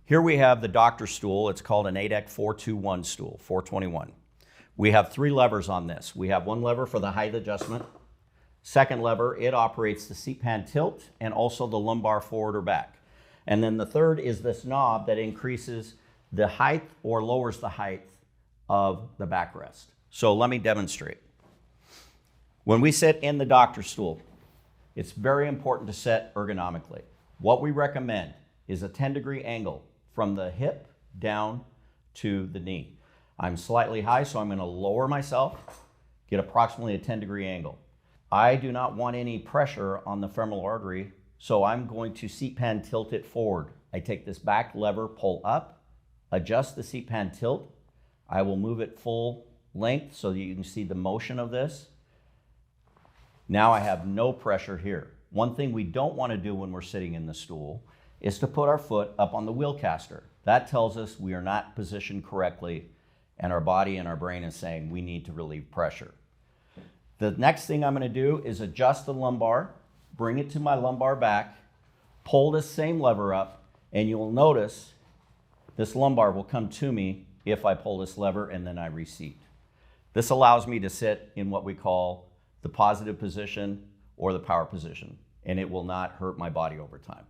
Here we have the Doctor's Stool. It's called an A-dec 421 stool, 421. We have 3 levers on this. We have one lever for the height adjustment. Second lever, it operates the seat pan tilt and also the lumbar forward or back. And then the third is this knob that increases the height or lowers the height of the backrest. So let me demonstrate. When we sit in the Doctor's Stool, it's very important to sit ergonomically. What we recommend is a 10-degree angle from the hip down to the knee. I'm slightly high, so I'm going to lower myself, get approximately a 10-degree angle. I do not want any pressure on the femoral artery, so I'm going to seat pan tilt it forward. I take this back lever, pull up, adjust the seat pan tilt. I will move it full length so that you can see the motion of this. Now I have no pressure here. One thing we don't want to do when we're sitting in the stool is to put our foot up on the wheel caster. That tells us we are not positioned correctly, and our body and our brain is saying we need to relieve pressure. The next thing I'm going to do is adjust the lumbar, bring it to my lumbar back, pull this same lever up, and you'll notice this lumbar will come to me if I pull this lever and then I reseat. This allows me to sit in what we call the positive position or the power position, and it will not hurt my body over time.